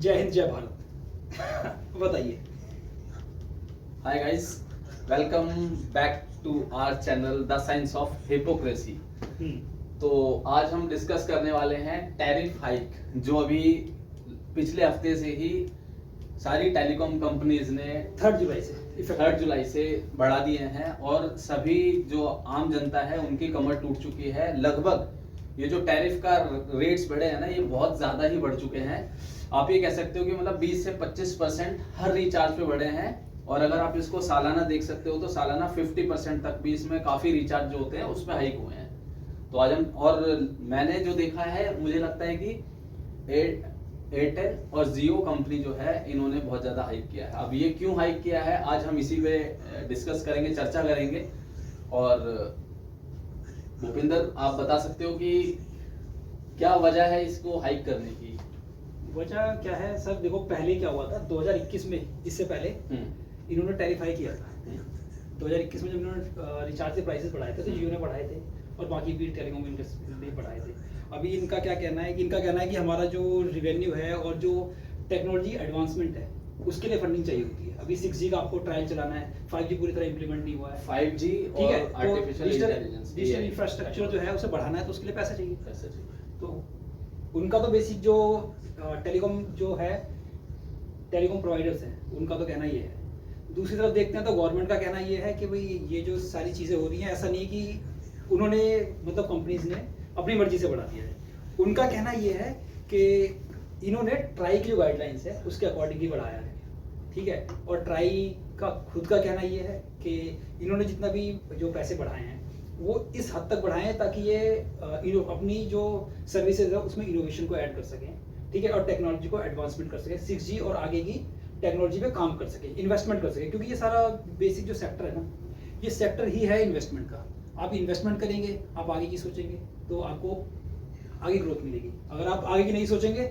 जय हिंद जय भारत। बताइए। Hi guys, welcome back to our channel the science of hypocrisy. तो आज हम डिस्कस करने वाले हैं टैरिफ हाइक, जो अभी पिछले हफ्ते से ही सारी टेलीकॉम कंपनीज ने 3 जुलाई से बढ़ा दिए हैं और सभी जो आम जनता है उनकी कमर टूट चुकी है। लगभग ये जो टैरिफ का रेट्स बढ़े हैं ना, ये बहुत ज्यादा ही बढ़ चुके हैं। आप ये कह सकते हो कि मतलब 20 से 25% हर रिचार्ज पे बढ़े हैं। और अगर आप इसको सालाना देख सकते हो तो सालाना 50% तक भी इसमें काफी रिचार्ज जो होते हैं उसमें हाइक हुए हैं। तो आज हम, और मैंने जो देखा है, मुझे लगता है कि एयरटेल और जियो कंपनी जो है इन्होंने बहुत ज्यादा हाइक किया है। अब ये क्यों हाइक किया है, आज हम इसी पे डिस्कस करेंगे, चर्चा करेंगे। और भूपिंदर, आप बता सकते हो कि क्या वजह है इसको हाइक करने की? वजह क्या है सर? देखो, पहले क्या हुआ था 2021 में, इससे पहले इन्होंने टैरिफ हाइक किया था। 2021 में जब इन्होंने रिचार्ज के प्राइसेस बढ़ाए थे तो जियो ने बढ़ाए थे और बाकी भी टेलीकॉम इंडस्ट्री ने बढ़ाए थे। अभी इनका क्या कहना है कि हमारा जो रिवेन्यू है और जो टेक्नोलॉजी एडवांसमेंट है उसके लिए फंडिंग चाहिए होती है। अभी 6G का आपको ट्रायल चलाना है, 5G पूरी तरह इंप्लीमेंट नहीं हुआ है। 5G ठीक है, और आर्टिफिशियल इंटेलिजेंस, डिजिटल इंफ्रास्ट्रक्चर जो है उसे बढ़ाना है तो उसके लिए पैसा चाहिए। तो उनका तो बेसिक जो टेलीकॉम जो है, टेलीकॉम प्रोवाइडर्स हैं, उनका तो कहना ये है। दूसरी तरफ देखते हैं तो गवर्नमेंट का कहना ये है कि भाई ये जो सारी चीज़ें हो रही हैं, ऐसा नहीं कि उन्होंने मतलब कंपनीज ने अपनी मर्जी से बढ़ा दिया है। उनका कहना ये है कि इन्होंने ट्राई की जो गाइडलाइंस है उसके अकॉर्डिंग ही बढ़ाया है। ठीक है, और ट्राई का खुद का कहना ये है कि इन्होंने जितना भी जो पैसे बढ़ाए हैं वो इस हद तक बढ़ाए हैं ताकि ये अपनी जो सर्विसेज है उसमें इनोवेशन को ऐड कर सकें। ठीक है, और टेक्नोलॉजी को एडवांसमेंट कर सकें, 6G और आगे की टेक्नोलॉजी पे काम कर सके, इन्वेस्टमेंट कर सके। क्योंकि ये सारा बेसिक जो सेक्टर है ना, ये सेक्टर ही है इन्वेस्टमेंट का। आप इन्वेस्टमेंट करेंगे, आप आगे की सोचेंगे तो आपको आगे ग्रोथ मिलेगी। अगर आप आगे की नहीं सोचेंगे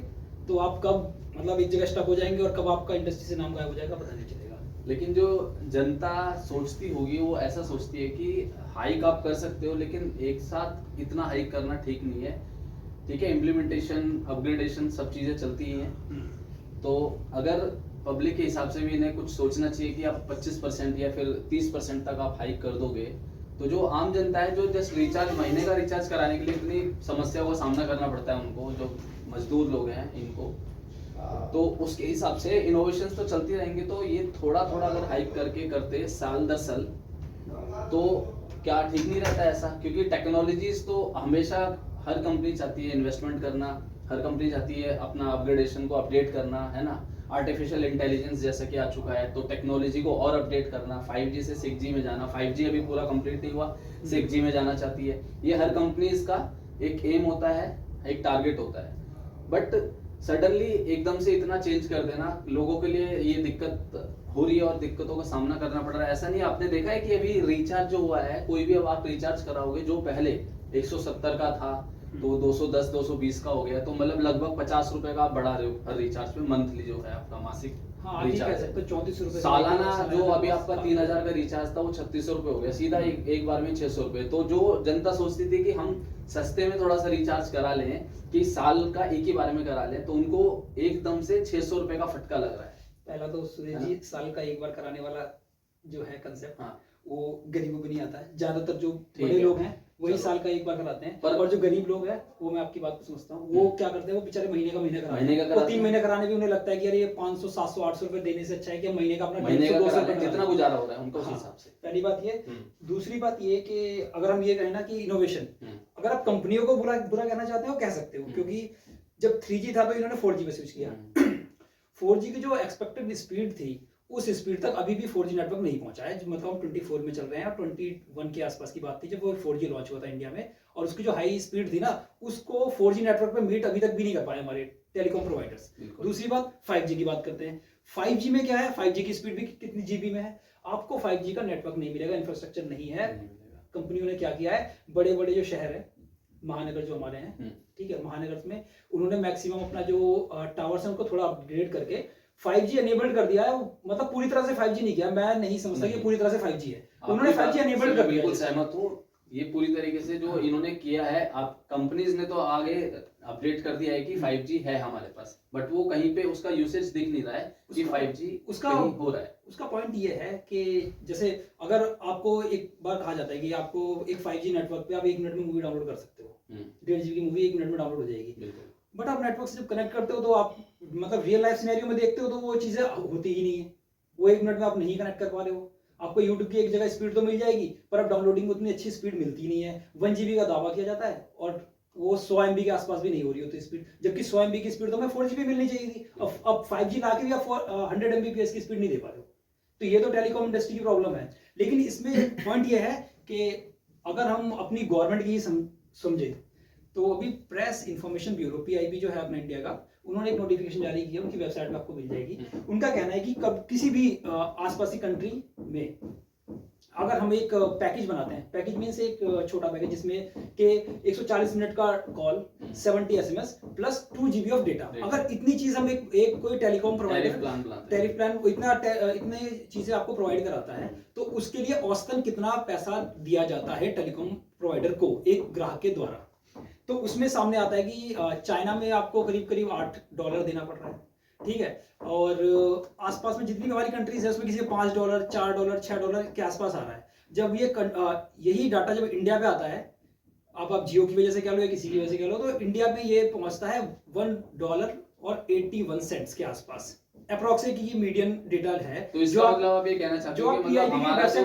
तो आप कब मतलब एक जगह स्टक हो जाएंगे और कब आपका इंडस्ट्री से नाम गायब हो जाएगा पता नहीं चलेगा। लेकिन जो जनता सोचती होगी वो ऐसा सोचती है कि हाइक आप कर सकते हो, लेकिन एक साथ इतना हाइक करना ठीक नहीं है। ठीक है, इम्प्लीमेंटेशन, अपग्रेडेशन, सब चीजें चलती ही हैं। तो अगर पब्लिक के हिसाब से भी इन्हें कुछ सोचना चाहिए कि आप 25% या फिर 30% तक आप हाइक कर दोगे तो जो आम जनता है, जो जस्ट रिचार्ज, महीने का रिचार्ज कराने के लिए इतनी समस्या का सामना करना पड़ता है उनको, जो मजदूर लोग हैं इनको, तो उसके हिसाब से इनोवेशंस तो चलती रहेंगी। तो ये थोड़ा थोड़ा अगर हाइक करके करते साल दर साल तो क्या ठीक नहीं रहता ऐसा? क्योंकि टेक्नोलॉजीज तो हमेशा हर कंपनी चाहती है इन्वेस्टमेंट करना, हर कंपनी चाहती है अपना अपग्रेडेशन को अपडेट करना, है ना। आर्टिफिशियल इंटेलिजेंस जैसा कि आ चुका है तो टेक्नोलॉजी को और अपडेट करना, 5G से 6G में जाना, 5G अभी पूरा कंप्लीट नहीं हुआ, 6G में जाना चाहती है। ये हर कंपनीज का एक एम होता है, एक टारगेट होता है। बट सडनली एकदम से इतना चेंज कर देना लोगों के लिए ये दिक्कत हो रही है और दिक्कतों का सामना करना पड़ रहा है। ऐसा नहीं, आपने देखा है कि अभी रिचार्ज जो हुआ है, कोई भी अब आप रिचार्ज कराओगे जो पहले 170 का था तो 210 220 का हो गया, तो मतलब लगभग 50 रुपए का आप बढ़ा रहे हो हर रिचार्ज पे। मंथली जो है आपका मासिक रिचार्ज, 34 रुपए। सालाना जो अभी आपका 3000 का रिचार्ज था वो 3600 रुपए हो गया, सीधा एक बार में 600 रुपए। तो जो जनता सोचती थी कि हम सस्ते में थोड़ा सा रिचार्ज करा लें, कि साल का एक ही बार में करा लें, तो उनको एकदम से 600 रुपए का फटका लग रहा है। पहला तो सुरेश जी, साल का एक बार कराने वाला जो है कंसेप्ट, वो गरीबों को नहीं आता है। ज्यादातर जो बड़े लोग हैं वही साल का एक बार कराते हैं, और जो गरीब लोग हैं वो, मैं आपकी बात को समझता हूँ, वो क्या करते हैं, वो बेचारे महीने का कराते हैं। वो 3 महीने कराने भी उन्हें लगता है कि यार ये 500 700 800 रुपए देने से अच्छा है कि महीने का अपना 150 200 जितना गुजारा हो रहा है उनको उस हिसाब से। पहली बात ये। दूसरी बात ये कि अगर हम ये कहें ना कि इनोवेशन, अगर आप कंपनियों को बुरा कहना चाहते हो कह सकते हो, क्योंकि जब 3G था तो इन्होंने 4G पे स्विच किया। 4G की जो एक्सपेक्टेड स्पीड थी उस स्पीड तक अभी भी 4G नेटवर्क नहीं पहुंचा है। मतलब हम 24 में चल रहे हैं और 21 के आसपास की बात थी जब वो 4G लॉन्च हुआ था इंडिया में, और उसकी जो हाई स्पीड थी ना उसको 4G नेटवर्क पे मीट अभी तक भी नहीं कर पाए हमारे टेलीकॉम प्रोवाइडर्स। दूसरी बात, 5G की बात करते हैं। 5G में क्या है, 5G की स्पीड भी कितनी GB में है, आपको 5G का नेटवर्क नहीं मिलेगा, इंफ्रास्ट्रक्चर नहीं है। कंपनियों ने क्या किया है, बड़े बड़े जो शहर है, महानगर जो हमारे हैं, ठीक है, महानगर में उन्होंने मैक्सिमम अपना जो टावर्स है उनको थोड़ा अपग्रेड करके 5G एनेबल्ड कर दिया है। मतलब पूरी तरह से 5G नहीं किया, मैं नहीं समझता कि पूरी तरह से 5G है, उन्होंने 5G एनेबल्ड कर दिया। बिल्कुल सहमत हूँ, ये पूरी तरीके से जो इन्होंने किया है। आप कंपनीज ने तो आगे अपडेट कर दिया है कि 5G है हमारे पास, बट वो कहीं पे उसका यूसेज दिख नहीं रहा है कि 5G उसका कहीं हो रहा है। उसका पॉइंट ये है कि जैसे अगर आपको एक बार कहा जाता है कि आपको एक 5G नेटवर्क पे आप 1 मिनट में मूवी डाउनलोड कर सकते हो, 1.5 GB की मूवी 1 मिनट में डाउनलोड हो जाएगी। बिल्कुल। बट आप नेटवर्क से जब कनेक्ट करते हो तो आप मतलब रियल लाइफ सिनेरियो में देखते हो तो वो चीज़ें होती ही नहीं है, वो 1 मिनट में आप नहीं कनेक्ट कर पा रहे हो। आपको यूट्यूब की एक जगह स्पीड तो मिल जाएगी पर अब डाउनलोडिंग में उतनी अच्छी स्पीड मिलती नहीं है। 1 GB का दावा किया जाता है और वो 100 MB के आसपास भी नहीं हो रही होती स्पीड, जबकि 100 MB की स्पीड तो हमें 4 GB मिलनी चाहिए थी। अब 5G ला के भी आप 100 Mbps की स्पीड नहीं दे पा रहे हो। तो ये तो टेलीकॉम इंडस्ट्री की प्रॉब्लम है। लेकिन इसमें पॉइंट ये है कि अगर हम अपनी गवर्नमेंट की समझे तो अभी प्रेस इंफॉर्मेशन ब्यूरो PIB जो है अपना इंडिया का, उन्होंने एक नोटिफिकेशन जारी किया, उनकी वेबसाइट पे आपको मिल जाएगी। उनका कहना है कि कब किसी भी आसपास की कंट्री में अगर हम एक पैकेज बनाते हैं, पैकेज मीन्स एक छोटा पैकेज जिसमें के 140 मिनट का call, 70 SMS plus 2 GB of data, अगर इतनी चीज हम एक कोई टेलीकॉम प्रोवाइडर टैरिफ प्लान इतने चीजें आपको प्रोवाइड कराता है तो उसके लिए औसतन कितना पैसा दिया जाता है टेलीकॉम प्रोवाइडर को एक ग्राहक के द्वारा। तो उसमें सामने आता है कि चाइना में आपको करीब करीब $8 देना पड़ रहा है, ठीक है। और आसपास में जितनी भी हमारी कंट्रीज है उसमें किसी $5, $4, $6 के आसपास आ रहा है। जब ये यही डाटा जब इंडिया पे आता है, आप जियो की वजह से कह लो या किसी की वजह से कह लो, तो इंडिया पे ये पहुंचता है $1.81 के आसपास अप्रोक्सीमेट की ये मीडियन डेटा है। तो इसका मतलब आप ये कहना चाहते हो कि मतलब हमारा जो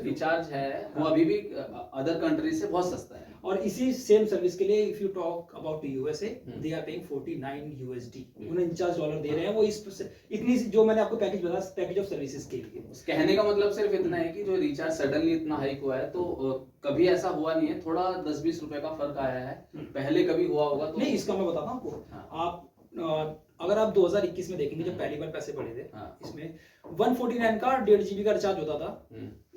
रिचार्ज है वो अभी भी अदर कंट्री से बहुत सस्ता है। और इसी सेम सर्विस के लिए if you talk about USA, they are paying $49 $49 दे रहे हैं वो इस इतनी जो मैंने आपको पैकेज बताया, पैकेज ऑफ सर्विसेज के लिए। कहने का मतलब सिर्फ इतना है कि जो रिचार्ज सडनली इतना हाइक हुआ है तो कभी ऐसा हुआ नहीं है, थोड़ा 10-20 रुपए का फर्क आया है, पहले कभी हुआ होगा तो नहीं। इसका मैं बताता हूँ आपको। आप अगर आप 2021 में देखेंगे जब पहली बार पैसे बढ़े थे, इसमें 149 का 1.5 GB का रिचार्ज होता था,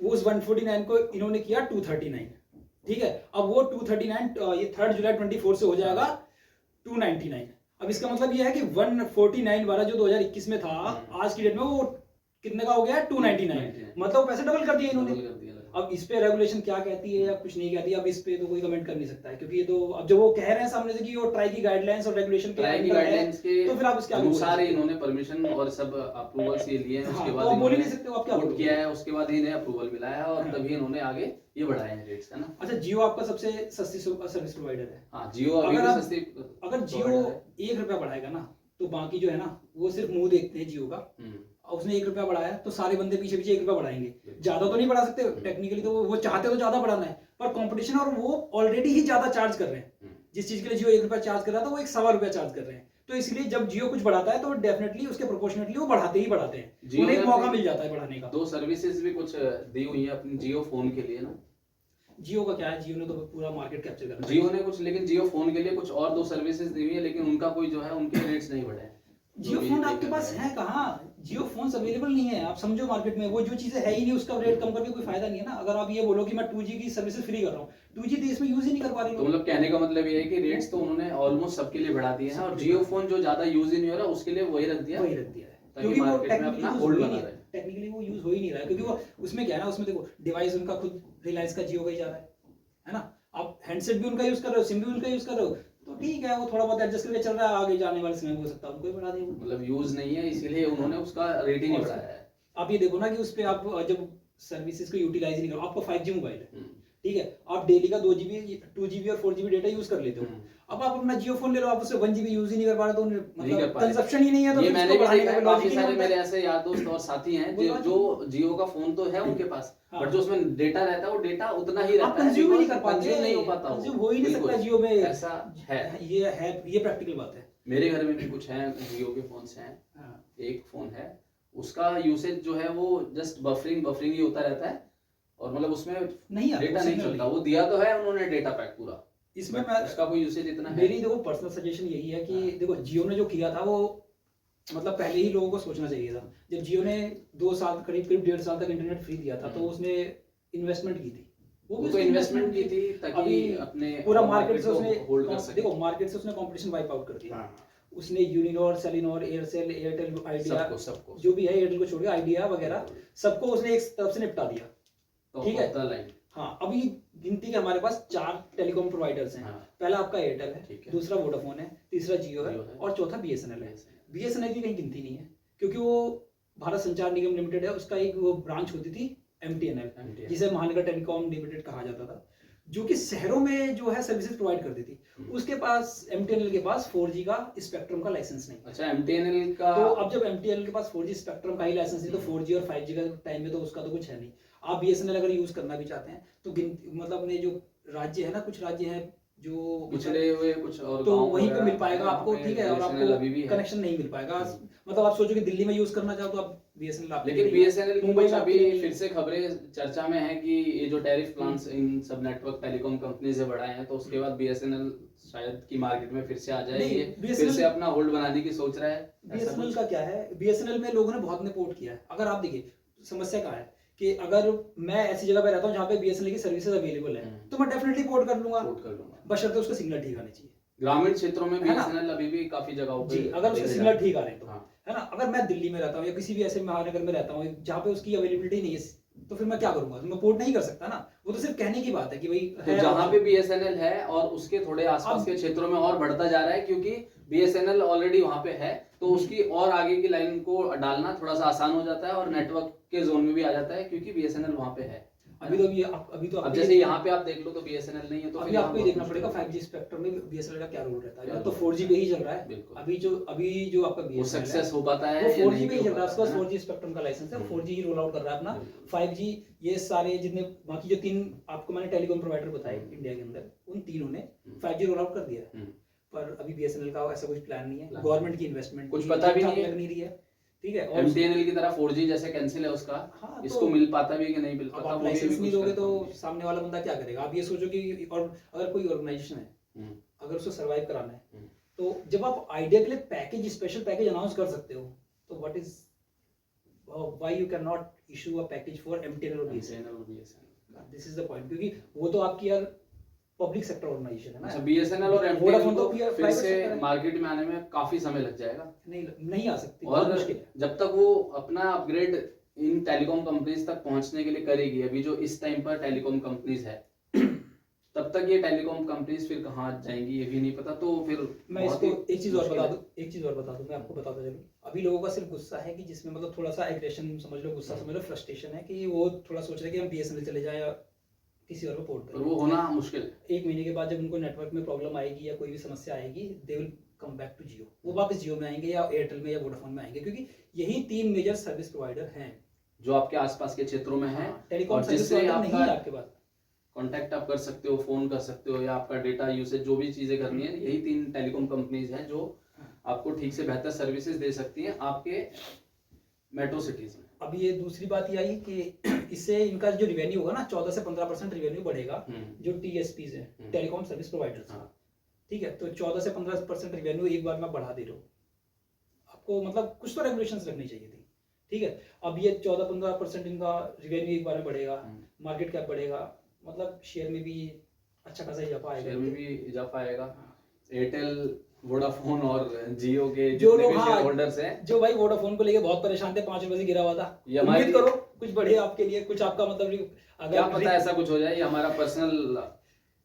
वो उस 149 को इन्होंने किया 239, ठीक है। अब वो 239 ये 3 जुलाई 24 से हो जाएगा 299। अब इसका मतलब ये है कि 149 वाला जो 2021 में था आज की डेट में वो कितने का हो गया 299, मतलब पैसे डबल कर दिए इन्होंने। अब इस पे रेगुलेशन क्या कहती है या कुछ नहीं कहती, अब इस पे तो कोई कमेंट कर नहीं सकता है, क्योंकि ये तो अब जो वो कह रहे हैं सामने से कि वो ट्राई की गाइडलाइंस और रेगुलेशन के गाइडलाइंस के तो फिर आप उसके अनुसार इन्होंने परमिशन और सब अप्रूवल्स ये लिए हैं, उसके बाद तो बोल ही नहीं सकते हो आप क्या वोट किया है, उसके बाद इन्हें अप्रूवल मिला है और तभी इन्होंने आगे ये बढ़ाए हैं रेट्स, है ना। अच्छा, जियो आपका सबसे सस्ती सर्विस प्रोवाइडर है। हाँ, जियो अभी भी सस्ती। अगर जियो $1 बढ़ाएगा ना तो बाकी जो है ना वो सिर्फ मुंह देखते हैं जियो का। उसने $1 बढ़ाया तो सारे बंदे पीछे पीछे $1 बढ़ाएंगे, ज्यादा तो नहीं बढ़ा सकते टेक्निकली, तो वो चाहते तो ज्यादा बढ़ाना है पर कंपटीशन और वो ऑलरेडी ही ज्यादा चार्ज कर रहे हैं। जिस चीज के लिए जियो $1 चार्ज कर रहा था वो $1.25 चार्ज कर रहे हैं, तो इसलिए जब जियो कुछ बढ़ाता है तो डेफिनेटली उसके प्रोपोर्शनली वो बढ़ाते ही बढ़ाते हैं, उन्हें एक मौका मिल जाता है बढ़ाने का। 2 सर्विसेज भी कुछ दी हुई है अपनी जियो फोन के लिए ना। जियो का क्या है, जियो ने तो पूरा मार्केट कैप्चर कर, जियो ने कुछ, लेकिन जियो फोन के लिए कुछ और 2 सर्विसेज दी हुई है, लेकिन उनका कोई जो है उनके रेट्स नहीं बढ़े। जियो फोन आपके पास है कहाँ, जियो फोन अवेलेबल नहीं है, आप समझो मार्केट में वो जो चीजें है ही नहीं उसका रेट कम करके कोई फायदा नहीं है ना। अगर आप ये बोलो कि मैं 2G की सर्विसेज फ्री कर रहा हूँ, 2G देश में यूज ही नहीं कर पा रहे, तो मतलब कहने का मतलब ये है कि रेट्स तो उन्होंने ऑलमोस्ट सबके लिए बढ़ा दिए हैं और जियो फोन जो ज्यादा यूज ही नहीं हो रहा उसके लिए वही रख दिया है, क्योंकि वो टेक्निकली वो यूज हो ही नहीं रहा है, क्योंकि वो उसमें क्या है ना, उसमें देखो डिवाइस उनका खुद रिलायंस का जियो का ही जा रहा है ना। आप हैंडसेट भी उनका यूज कर रहे हो, सिम भी उनका यूज कर रहे हो, तो ठीक है वो थोड़ा बहुत एडजस्ट करके चल रहा है, आगे जाने वाले समय में हो सकता है उनको ही बढ़ा दें। मतलब यूज नहीं है इसीलिए उन्होंने उसका रेट ही नहीं बढ़ाया है। आप ये देखो ना कि उस पे आप जब सर्विसेज को यूटिलाइज नहीं करो, आपका 5G मोबाइल है, ठीक है, आप डेली का 2GB 2GB और 4GB डेटा यूज कर लेते हो। अब आप अपना जियो फोन ले लो, आप उससे 1GB यूज ही नहीं कर पा रहे, तो मतलब कंजप्शन ही नहीं है, तो ये मैंने भी देखा है, काफी सारे मेरे ऐसे यार दोस्त और साथी हैं जो जियो का फोन तो है उनके पास, बट जो उसमें डेटा रहता है वो डेटा उतना ही रहता है, कंज्यूम ही नहीं कर पाते, कंज्यूम नहीं हो पाता, कंज्यूम हो ही नहीं सकता जियो में, ऐसा है। ये प्रैक्टिकल बात है। मेरे घर में भी कुछ हैं जियो के फोन्स हैं, एक फोन है उसका यूसेज जो है वो जस्ट बफरिंग ही होता रहता है और मतलब उसमें नहीं डेटा नहीं चलता, वो दिया तो है उन्होंने डेटा पैक पूरा, इसमें मैं उसका कोई यूसेज इतना है। मेरी देखो पर्सनल सजेशन यही है कि देखो जियो ने जो किया था वो मतलब पहले ही लोगों को सोचना चाहिए था। जब जियो ने 2 साल करीब 1.5 साल तक इंटरनेट फ्री दिया था तो उसने इन्वेस्टमेंट की थी, वो तो इन्वेस्टमेंट की थी ताकि अपने पूरा मार्केट से उसने होल्ड कर सके। देखो मार्केट से उसने कंपटीशन वाइप आउट कर दिया। उसने यूनिनॉर, सेलिनॉर, एयरसेल, एयरटेल, आइडिया जो भी है, एयरटेल को छोड़ के आइडिया वगैरह सबको उसने एक तरफ से निपटा दिया, ठीक है। हाँ, अभी गिनती के हमारे पास 4 टेलीकॉम प्रोवाइडर्स हैं। हाँ। पहला आपका एयरटेल ठीक है, है। दूसरा वोडाफोन है, तीसरा जियो है जियो है। और चौथा बीएसएनएल है। BSNL बीएसएनएल की कहीं गिनती नहीं है क्योंकि वो भारत संचार निगम लिमिटेड है, उसका एक वो ब्रांच होती थी एमटीएनएल, जिसे महानगर टेलीकॉम लिमिटेड कहा जाता था, जो कि शहरों में जो है सर्विसेज प्रोवाइड करती थी। उसके पास एमटीएनएल के पास 4G का स्पेक्ट्रम का लाइसेंस नहीं है। अच्छा, एमटीएनएल का तो अब जब एमटीएनएल के पास 4G स्पेक्ट्रम का ही लाइसेंस नहीं, तो 4G और 5G का टाइम में तो उसका तो कुछ है नहीं। आप बीएसएनएल अगर यूज करना भी चाहते हैं तो मतलब अपने जो राज्य है ना, कुछ राज्य हैं जो पिछड़े हुए कुछ और तो गाँव वहीं पे वगैरह मिल पाएगा हैं, आपको, वहाँ पे ठीक है, और BSNL अभी भी आपको है। कनेक्शन नहीं मिल पाएगा। मतलब आप सोचो कि दिल्ली में यूज करना चाहो तो आप बीएसएनएल आप लेकिन बीएसएनएल की मुंबई कुछ में अभी आपके लिए नहीं फिर है। से खबरें चर्चा में है कि ये जो टैरिफ प्लान्स इन सब नेटवर्क टेलीकॉम कंपनी से बढ़ाए हैं, तो उसके बाद बीएसएनएल शायद की मार्केट में फिर से आ जाए। नहीं, ये फिर BSNL से अपना होल्ड बनाने की सोच रहा है। ऐसा बीएसएनएल कुछ? का क्या है, बीएसएनएल में लोगों ने बहुत ने पोर्ट किया है। अगर आप देखिए समस्या कहाँ है कि अगर मैं ऐसी जगह पे रहता हूँ जहाँ पे बीएसएनएल की सर्विसेज अवेलेबल है तो मैं डेफिनेटली पोर्ट कर लूंगा, पोर्ट कर लूंगा। बशर्ते उसका सिग्नल ठीक आने चाहिए। ग्रामीण क्षेत्रों में है ना? बीएसएनएल अभी भी काफी जगहों पे जी, अगर उसके देखे सिग्नल जाते ठीक आ रहे हैं तो, हाँ। है ना। अगर मैं दिल्ली में रहता हूँ या किसी भी ऐसे महानगर में रहता हूँ जहाँ पे उसकी अवेलेबिलिटी नहीं है, तो फिर मैं क्या करूंगा? तो मैं पोर्ट नहीं कर सकता ना। वो तो सिर्फ कहने की बात है कि भाई तो है जहाँ option। पे बीएसएनएल है और उसके थोड़े आसपास अब- के क्षेत्रों में और बढ़ता जा रहा है, क्योंकि बीएसएनएल ऑलरेडी वहाँ पे है, तो उसकी और आगे की लाइन को डालना थोड़ा सा आसान हो जाता है और नेटवर्क के जोन में भी आ जाता है, क्योंकि बीएसएनएल वहाँ पे है। अभी तो अब अब जैसे यहाँ पे आप देख लो तो बीएसएनएल नहीं है, तो अभी फिर आपको ये यहाँ देखना बहुत पड़ेगा मुश्किल 5G स्पेक्ट्रम में बीएसएनएल का क्या रोल रहता है। क्या अब तो रोल 4G पे ही चल रहा है। बिल्कुल। अभी जो आपका वो बीएसएनएल सक्सेस हो पाता है वो या 4G नहीं पे ही हो चल रहा है, उसके पास पाता है 4G स्पेक्ट्रम का लाइसेंस है, हम्म। 4G ही रोल आउट कर रहा है अपना। बिल्कुल। 5G ये सारे जितने बाकी जो 3 आपको मैंने टेलीकॉम प्रोवाइडर बताए इंडिया के अंदर, उन तीनों ने 5G रोल आउट कर दिया है। पर अभी बीएसएनएल का ऐसा कुछ प्लान नहीं है। प्लान गवर्नमेंट की इन्वेस्टमेंट कुछ पता भी नहीं है। लग नहीं रही है, ठीक है। और एमटीएनएल की तरह 4G जैसे कैंसिल है उसका, हाँ, इसको तो मिल पाता भी है कि नहीं मिल अब पाता, आप वो भी लाइसेंस अभी नहीं कुछ दोगे तो confirm नहीं। सामने वाला बंदा क्या करेगा? आप ये सोचो कि और अगर कोई ऑर्गेनाइजेशन है, हम्म, अगर उसको सरवाइव कराना है, हम्म। तो जब आप आइडिया के लिए पैकेज, स्पेशल पैकेज अनाउंस कर सकते हो, तो what is why you can not issue a package for MTNL और बीएसएनएल? MTNL और BSNL। This is the point, क्योंकि वो तो आपकी यार पब्लिक सेक्टर ऑर्गेनाइजेशन है अच्छा, ना। बीएसएनएल और वोडाफोन एमटीएनएल तो को फिर फिर private से sector है। मार्केट में आने में काफी समय लग जाएगा, नहीं आ सकती, बहुत और मुश्किल है। जब तक वो अपना अपग्रेड इन टेलीकॉम कंपनीज तक पहुंचने के लिए करेगी, अभी जो इस टाइम पर टेलीकॉम कंपनीज है, तब तक ये टेलीकॉम कंपनीज फिर कहाँ जाएंगी ये भी नहीं पता। तो फिर मैं बहुत इसको ही एक चीज और मुश्किल बता है। दूं, मैं आपको बताता चलूं। अभी लोगों का सिर्फ गुस्सा है कि जिसमें मतलब थोड़ा सा एग्रेशन समझ लो, गुस्सा समझ लो, फ्रस्ट्रेशन है कि वो थोड़ा सोच रहे हैं कि हम बीएसएनएल चले जाएं या किसी और को पोर्ट पर करें। वो होना मुश्किल है। 1 महीने के बाद जब उनको नेटवर्क में प्रॉब्लम आएगी या कोई भी समस्या आएगी, they will come back to Jio. वो वापस जियो में आएंगे या एयरटेल में या वोडाफोन में आएंगे, क्योंकि यही 3 मेजर सर्विस प्रोवाइडर हैं जो आपके आसपास के क्षेत्रों में है, टेलीकॉम और सर्विस जिससे प्रोवाइडर नहीं है आपका आपके पास। कांटेक्ट आप कर सकते हो, फोन कर सकते हो, या आपका डेटा यूसेज जो भी चीजें करनी है, यही 3 टेलीकॉम कंपनीज हैं जो आपको ठीक से बेहतर सर्विसेज दे सकती हैं आपके मेट्रो सिटीज में। अब ये दूसरी बात ये आई कि इससे इनका जो रिवेन्यू होगा ना, 14 से 15% रिवेन्यू बढ़ेगा, जो टीएसपीज है, टेलीकॉम सर्विस प्रोवाइडर्स, ठीक है। तो 14 से 15% रिवेन्यू एक बार में बढ़ा दे रहा हूँ आपको, मतलब कुछ तो रेगुलेशंस रखनी चाहिए थी, ठीक है। अब ये 14-15% इनका रिवेन्यू एक बार में बढ़ेगा, मार्केट कैप बढ़ेगा, मतलब शेयर में भी अच्छा खासा इजाफा आएगा, शेयर में भी इजाफा आएगा। एयरटेल, वोडाफोन और जियो के जो जितने लोग भी शेयर होल्डर्स हैं, जो भाई वोडाफोन को लेके बहुत परेशान थे, 5 रुपए से गिरा हुआ था, ये हमारी- उम्मीद करो कुछ बढ़े आपके लिए, कुछ आपका मतलब अगर क्या पता ऐसा कुछ हो जाए। ये हमारा पर्सनल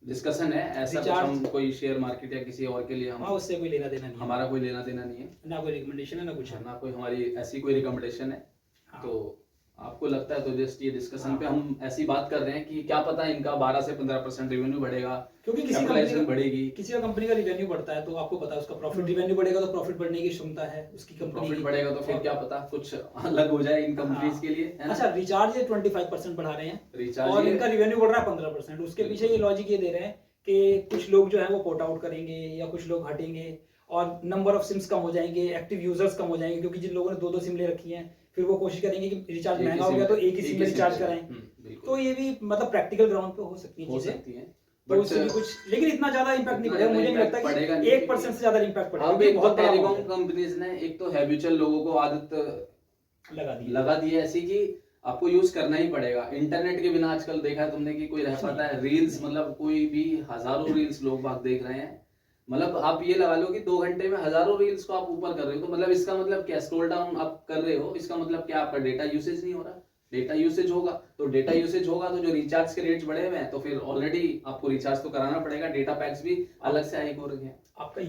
डिस्कशन है, ऐसा कुछ रिचार्ज- हम कोई शेयर मार्केट या किसी और के लिए हाँ, हम, उससे कोई लेना देना नहीं है, हमारा कोई लेना देना नहीं है, ना कोई रिकमेंडेशन है ना कुछ है। ना कोई हमारी ऐसी कोई रिकमेंडेशन है। हाँ। तो आपको लगता है तो जस्ट ये डिस्कशन हाँ। पे हम ऐसी बात कर रहे हैं कि क्या पता इनका 12 से 15% रेवेन्यू बढ़ेगा, क्योंकि किसी कैपिटलाइजेशन कंपनी बढ़ेगी। किसी का कंपनी का रिवेन्यू बढ़ता है तो आपको पता है उसका प्रॉफिट, रिवेन्यू बढ़ेगा तो प्रॉफिट बढ़ने की क्षमता है उसकी कंपनी प्रॉफिट की। बढ़ेगा तो फिर और- क्या पता कुछ अलग हो जाए इन कंपनीज हाँ। के लिए, है ना? अच्छा, रिचार्ज ये 25% बढ़ा रहे हैं, रिचार्ज और ये- इनका रिवेन्यू बढ़ रहा है 15%। उसके पीछे ये लॉजिक ये दे रहे हैं कि कुछ लोग जो है वो पोर्ट आउट करेंगे या कुछ लोग हटेंगे, और नंबर ऑफ सिम्स कम हो जाएंगे, एक्टिव यूजर्स कम हो जाएंगे, क्योंकि जिन लोगों ने 2-2 सिम ले रखी हैं, फिर वो कोशिश करेंगे कि रिचार्ज महंगा हो गया तो एक ही सिम में रिचार्ज कराएं। बिल्कुल तो ये भी मतलब प्रैक्टिकल ग्राउंड पे हो सकती है हो चीजें, सकती है, तो उससे भी कुछ, लेकिन इतना ज्यादा इम्पैक्ट नहीं इतना पड़ेगा, मुझे नहीं impact लगता पड़ेगा कि नहीं, 1% से ज्यादा इम्पैक्ट पड़ेगा, अब क्योंकि एक बहुत बड़ा टेलीकॉम amount कंपनीज ने एक तो हैबिचुअल लोगों को आदत है, लगा दी है ऐसी कि आपको यूज करना ही पड़ेगा। इंटरनेट के बिना आजकल देखा है तुमने कि कोई रह पाता है? रील्स, मतलब कोई भी हजारों रील्स लोग बाग देख रहे हैं, मतलब आप ये लगा लो कि 2 घंटे में हजारों रील्स को आप ऊपर कर रहे हो, तो मतलब इसका मतलब क्या, स्क्रॉल डाउन आप कर रहे हो, इसका मतलब क्या आपका डेटा यूसेज नहीं हो रहा? डेटा यूसेज होगा, तो डेटा यूसेज होगा तो जो रिचार्ज के रेट्स बढ़े हुए हैं, तो फिर ऑलरेडी आपको रिचार्ज तो कराना पड़ेगा, डेटा पैक्स भी अलग से हाइक हो रहे हैं। आपका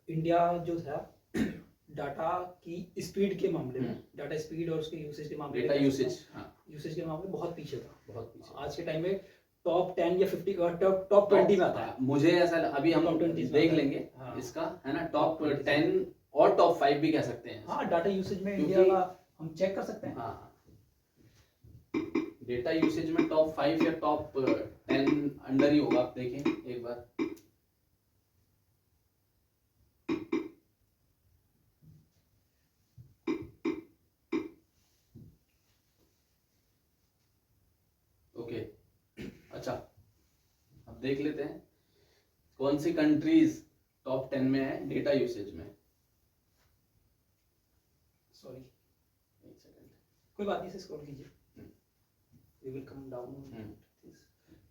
इंडिया जो था डाटा की स्पीड के मामले में, डाटा स्पीड और उसके यूसेज के मामले में, डेटा यूसेज, हाँ, यूसेज के मामले में बहुत पीछे था, बहुत पीछे। आज के टाइम में टॉप 10 या 50 टॉप 20 में आता है। मुझे ऐसा अभी हम Top 20 देख लेंगे हाँ। इसका, है ना, टॉप 10 और टॉप 5 भी कह सकते हैं। हाँ, डाटा यूसेज में क्योंकि- इंडिया का हम चेक कर सकते हैं। हाँ, डेटा यूसेज में टॉप 5 या टॉप 10 अंडर ही होगा, आप देखें एक बार। ओके, अच्छा, अब देख लेते हैं कौन सी कंट्रीज टॉप 10 में है डेटा यूसेज में। सॉरी, एक सेकंड, कोई बात नहीं, से स्क्रॉल कीजिए, we will come down.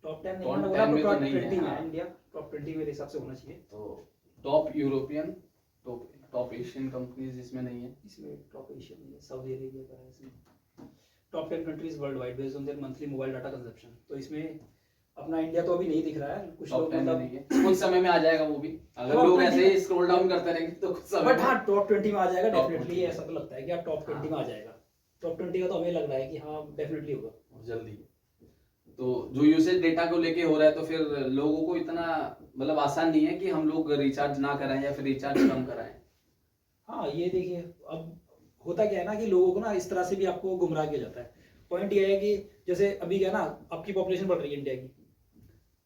Top 10 Top नहीं, 10 में तो टॉप नहीं है, 20 में हाँ। है इंडिया, टॉप 20 मेरे हिसाब से होना चाहिए। तो top European, top Asian companies इसमें नहीं है। इसमें टॉप एशिया नहीं है, सऊदी अरेबिया का है इसमें। Top 10 countries world wide based on their monthly mobile data consumption, तो इसमें अपना इंडिया तो अभी नहीं दिख रहा है, कुछ टॉप लोग 10 में मतलब, नहीं है, कुछ समय में आ जाएगा वो भी, अगर Top लोग 20 ऐसे ही स्क्रॉल डाउन करते रहेंगे तो कुछ समय बट में। हाँ टॉप 20 में आ जाएगा Top डेफिनेटली, 20 ऐसा तो लगता है कि आप टॉप 20 में हाँ। आ जाएगा। टॉप 20 का तो हमें लग रहा है कि हाँ डेफिनेटली होगा। और जल्दी, तो जो यूसेज डेटा को लेके हो रहा है, तो फिर लोगों को इतना मतलब आसान नहीं है कि हम लोग रिचार्ज ना कराएं या फिर रिचार्ज कम कराएं। हाँ, ये देखिए, अब होता क्या है ना कि लोगों को ना इस तरह से भी आपको गुमराह किया जाता है। पॉइंट ये है कि जैसे अभी क्या ना, आपकी पॉपुलेशन बढ़ रही है इंडिया की,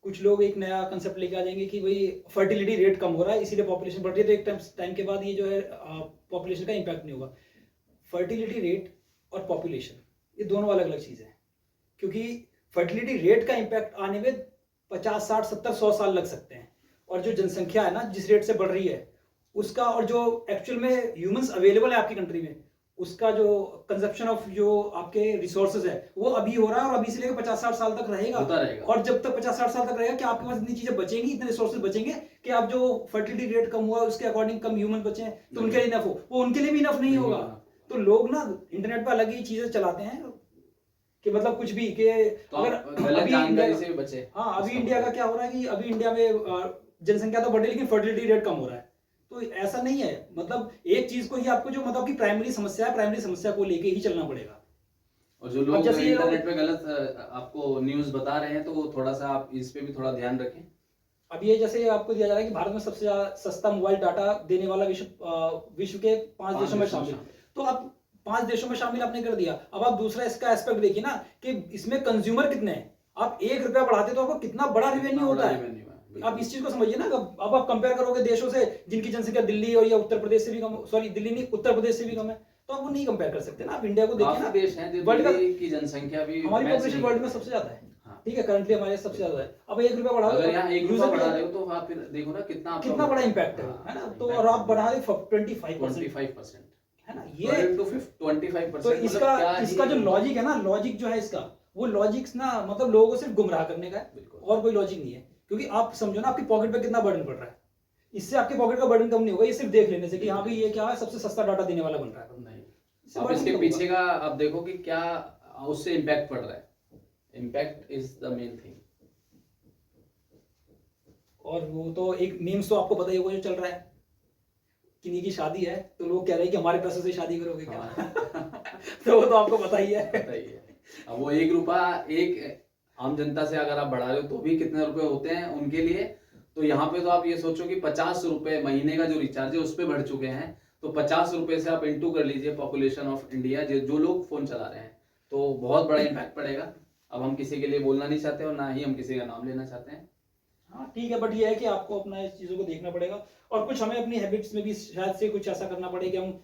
कुछ लोग एक नया कंसेप्ट लेके आ जाएंगे कि भाई फर्टिलिटी रेट कम हो रहा है इसीलिए पॉपुलेशन बढ़ रही है, तो एक टाइम के बाद ये जो है पॉपुलेशन का इम्पैक्ट नहीं होगा। फर्टिलिटी रेट और पॉपुलेशन ये दोनों अलग अलग चीज़ें हैं, क्योंकि फर्टिलिटी रेट का इम्पैक्ट आने में 50, 60, 70, 100 साल लग सकते हैं, और जो जनसंख्या है ना जिस रेट से बढ़ रही है उसका, और जो एक्चुअल में ह्यूमंस अवेलेबल है आपकी कंट्री में, उसका जो कंजप्शन ऑफ जो आपके रिसोर्सेज है वो अभी हो रहा है, और अभी से लेकर 50-60 साल तक रहेगा, होता रहेगा। और जब तक 50-60 साल तक रहेगा कि आपके पास इतनी चीजें बचेंगी, इतने रिसोर्सेज बचेंगे कि आप जो फर्टिलिटी रेट कम हुआ उसके अकॉर्डिंग कम ह्यूमन बचे हैं तो उनके लिए इनफ हो, वो उनके लिए भी इनफ नहीं होगा। तो लोग ना इंटरनेट पर अलग ही चीजें चलाते हैं कि मतलब कुछ भी कि तो अगर गलत अभी जानकारी इंडिया, से भी बचे। हाँ अभी इंडिया का क्या हो रहा है कि अभी इंडिया में जनसंख्या तो बढ़ी लेकिन फर्टिलिटी रेट कम हो रहा है, तो ऐसा नहीं है। मतलब एक चीज को ही आपको जो मतलब की प्राइमरी समस्या है, प्राइमरी समस्या को लेके ही चलना पड़ेगा। और जो लोग जैसे ये इंटरनेट पे गलत आपको न्यूज बता रहे हैं, तो वो थोड़ा सा आप इस पे भी थोड़ा ध्यान रखें। अब ये जैसे आपको दिया जा रहा है कि भारत में सबसे ज्यादा सस्ता मोबाइल डाटा देने वाला विश्व के 5 देशों में शामिल, तो आप 5 देशों में शामिल आपने कर दिया। अब आप दूसरा इसका एस्पेक्ट देखिए ना कि इसमें कंज्यूमर कितने हैं, आप 1 रुपया बढ़ाते तो आपको कितना बड़ा रेवेन्यू होता है। आप इस चीज को समझिए ना, अब आप कंपेयर करोगे देशों से जिनकी जनसंख्या दिल्ली और या उत्तर प्रदेश से भी कम, सॉरी दिल्ली नहीं उत्तर प्रदेश से भी कम है, तो आप वो नहीं कंपेयर कर सकते ना। आप इंडिया को देखिए ना, देश हैं वर्ल्ड की जनसंख्या भी, हमारी पॉपुलेशन वर्ल्ड में सबसे ज्यादा है, ठीक है, करंटली हमारे सबसे ज्यादा है। अब 1 रुपया बढ़ा अगर दो, यहाँ 1 रुपया बढ़ा रहे हो तो आप फिर देखो ना कितना बड़ा इम्पैक्ट है ना। तो और आप बढ़ा दे 25%, है ना, ये 25%। तो इसका जो लॉजिक है ना, लॉजिक जो है इसका, वो लॉजिक ना मतलब लोगों को सिर्फ गुमराह करने का है, और कोई लॉजिक नहीं है। क्योंकि आप समझो ना आपकी पॉकेट पे कितना बर्डन पड़ रहा है, इससे आपके पॉकेट का बर्डन कम नहीं होगा, ये सिर्फ देख लेने से कि हाँ भाई ये क्या है, सबसे सस्ता डाटा देने वाला बन रहा है। नहीं, आप इसके पीछे का आप देखो कि क्या उससे इम्पैक्ट पड़ रहा है। Impact is the main thing. और वो तो एक मीम्स तो आपको पता ही होगा जो चल रहा है, किन्हीं की शादी है तो लोग कह रहे हैं कि हमारे पैसों से शादी करोगे क्या? तो वो तो आपको पता ही है। अब वो 1 रुपया एक आम जनता से अगर आप बढ़ा रहे हो तो भी कितने रुपए होते हैं उनके लिए। तो यहाँ पे तो आप ये सोचो कि 50 रुपए महीने का जो रिचार्ज है उस पे बढ़ चुके हैं, तो 50 रुपए से आप इंटू कर लीजिए पॉपुलेशन ऑफ इंडिया जो लोग फोन चला रहे हैं, तो बहुत बड़ा इम्पैक्ट पड़ेगा। अब हम किसी के लिए बोलना नहीं चाहते और ना ही हम किसी का नाम लेना चाहते हैं। हाँ ठीक है, बट ये है कि आपको अपना इस चीज़ों को देखना पड़ेगा, और कुछ हमें अपनी हैबिट्स में भी शायद से कुछ ऐसा करना पड़ेगा कि हम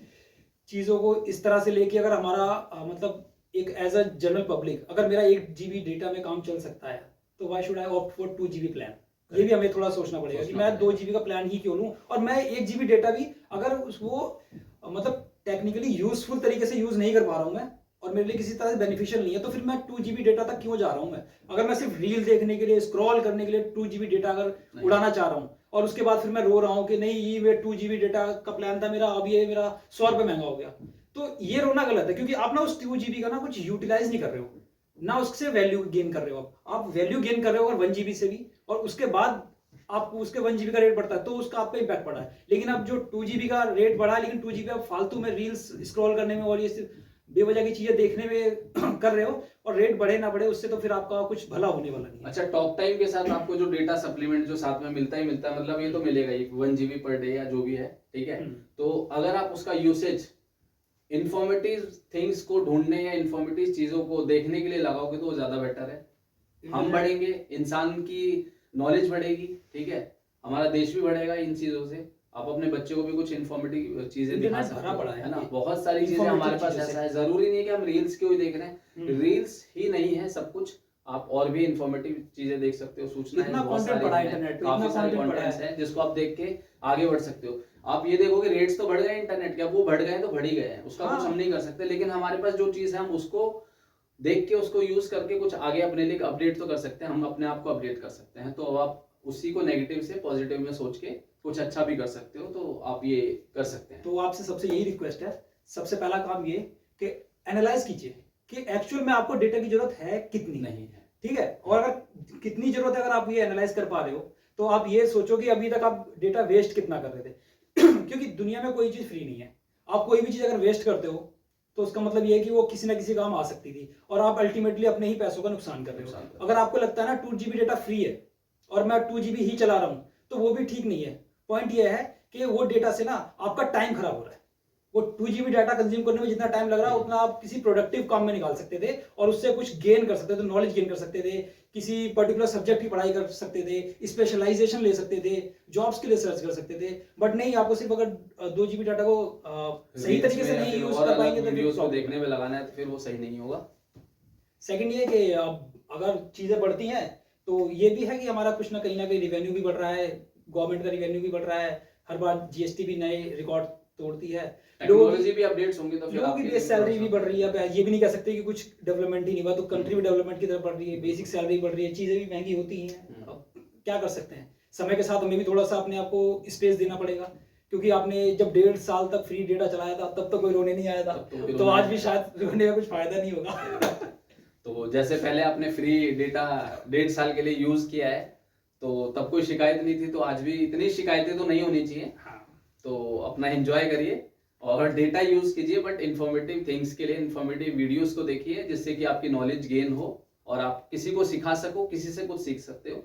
चीज़ों को इस तरह से लेके, अगर हमारा मतलब एक एज अ जनरल पब्लिक, अगर मेरा 1 GB डेटा में काम चल सकता है तो why should I opt for 2 GB plan. ये भी हमें थोड़ा सोचना पड़ेगा कि मैं 2 GB का प्लान ही क्यों लूँ, और मैं 1 GB डेटा भी अगर वो मतलब टेक्निकली यूजफुल तरीके से यूज नहीं कर पा रहा हूँ मैं, और मेरे लिए किसी तरह से बेनिफिशियल नहीं है, तो फिर मैं 2 GB डेटा तक क्यों जा रहा हूँ मैं? अगर मैं सिर्फ रील देखने के लिए, स्क्रॉल करने के लिए 2 GB डेटा अगर उड़ाना चाह रहा हूँ, और उसके बाद फिर मैं रो रहा हूँ कि नहीं ये 2 GB डेटा का प्लान था मेरा, अब ये मेरा 100 रुपये महंगा हो गया, तो ये रोना गलत है, क्योंकि आप ना उस 2 GB का ना कुछ यूटिलाइज नहीं कर रहे हो, ना उससे वैल्यू गेन कर रहे हो। आप वैल्यू गेन कर रहे हो अगर 1 GB से भी, और उसके बाद आपको उसके 1 GB का रेट बढ़ता है तो उसका आप पे इम्पैक्ट पड़ा है। लेकिन अब जो 2 GB का रेट बढ़ा है, लेकिन 2 GB आप फालतू में रील्स स्क्रॉल करने में और ये बेवजह की चीजें देखने में कर रहे हो, और रेट बढ़े ना बढ़े उससे तो फिर आपका कुछ भला होने वाला नहीं है। अच्छा, टॉक टाइम के साथ आपको जो डेटा सप्लीमेंट जो साथ में मिलता ही मिलता है, मतलब ये तो मिलेगा ही 1 GB पर डे या जो भी है, ठीक है। तो अगर आप उसका यूसेज इंफॉर्मेटिव थिंग्स को ढूंढने या इंफॉर्मेटिव चीजों को देखने के लिए लगाओगे तो वो ज्यादा बेटर है। हम बढ़ेंगे, इंसान की नॉलेज बढ़ेगी, ठीक है, हमारा देश भी बढ़ेगा इन चीजों से। आप अपने बच्चे को भी कुछ इंफॉर्मेटिव चीजें दिखा सकते हो, है ना। बहुत सारी चीजें हमारे पास ऐसा है, जरूरी नहीं है कि हम रील्स क्यों ही देख रहे हैं, रील्स ही नहीं है सब कुछ, आप और भी इंफॉर्मेटिव चीजें देख सकते हो। सूचना है, बहुत सारी काफी सारे कंटेंट्स हैं जिसको आप देख के आगे बढ़ सकते हो। आप ये देखोगे रेट्स तो बढ़ गए इंटरनेट के, अब वो बढ़ गए तो बढ़ ही गए हैं, उसका कुछ हम नहीं कर सकते, लेकिन हमारे पास जो चीज है हम उसको देख के उसको यूज करके कुछ आगे अपने लिए अपडेट तो कर सकते हैं, हम अपने आप को अपडेट कर सकते हैं। तो अब आप उसी को नेगेटिव से पॉजिटिव में सोच के कुछ अच्छा भी कर सकते हो, तो आप ये कर सकते हैं। तो आपसे सबसे यही रिक्वेस्ट है, सबसे पहला काम ये कि एनालाइज कीजिए कि एक्चुअल में आपको डेटा की जरूरत है कितनी नहीं है, ठीक है। और अगर कितनी जरूरत है, अगर आप ये एनालाइज कर पा रहे हो, तो आप ये सोचो कि अभी तक आप डेटा वेस्ट कितना कर रहे थे क्योंकि दुनिया में कोई चीज फ्री नहीं है। आप कोई भी चीज अगर वेस्ट करते हो तो उसका मतलब ये है कि वो किसी ना किसी काम आ सकती थी, और आप अल्टीमेटली अपने ही पैसों का नुकसान कर रहे हो। अगर आपको लगता है ना 2 GB डेटा फ्री है और मैं 2 GB ही चला रहा हूं, तो वो भी ठीक नहीं है। पॉइंट ये है कि वो डेटा से ना आपका टाइम खराब हो रहा है। वो 2 GB डाटा कंज्यूम करने में जितना टाइम लग रहा है उतना आप किसी प्रोडक्टिव काम में निकाल सकते थे, और उससे कुछ गेन कर सकते थे, नॉलेज गेन कर सकते थे, किसी पर्टिकुलर सब्जेक्ट की पढ़ाई कर सकते थे, स्पेशलाइजेशन ले सकते थे, जॉब्स के लिए सर्च कर सकते थे। बट नहीं, आपको सिर्फ अगर 2 GB डाटा को सही तरीके से नहीं यूज कर पाएंगे तो वीडियोस को देखने में लगाना है तो फिर वो सही नहीं होगा। सेकंड ये कि अगर चीजें बढ़ती हैं तो ये भी है कि हमारा कुछ ना कहीं रिवेन्यू भी बढ़ रहा है, गवर्नमेंट का रिवेन्यू भी बढ़ रहा है, हर बार जीएसटी भी नए रिकॉर्ड तोड़ती है, टेक्नोलॉजी भी अपडेट्स होंगे तो फिर लोगों की बेस सैलरी भी बढ़ रही है। अब ये भी नहीं कह सकते कि कुछ डेवलपमेंट ही नहीं हुआ, तो कंट्री भी डेवलपमेंट की तरफ बढ़ रही है, बेसिक सैलरी बढ़ रही है, चीजें भी महंगी होती हैं। अब क्या कर सकते हैं, समय के साथ हमें भी थोड़ा सा अपने आप को स्पेस देना पड़ेगा, क्योंकि आपने जब 1.5 साल तक फ्री डेटा चलाया था तब तो कोई रोने नहीं आया था, तो आज भी शायद रोने का कुछ फायदा नहीं होगा तो जैसे पहले आपने फ्री डेटा 1.5 साल के लिए यूज किया है तो तब कोई शिकायत नहीं थी, तो आज भी इतनी शिकायतें तो नहीं होनी चाहिए। तो अपना एंजॉय करिए और डेटा यूज कीजिए, बट इंफॉर्मेटिव थिंग्स के लिए इंफॉर्मेटिव वीडियोस को देखिए जिससे कि आपकी नॉलेज गेन हो और आप किसी को सिखा सको, किसी से कुछ सीख सकते हो।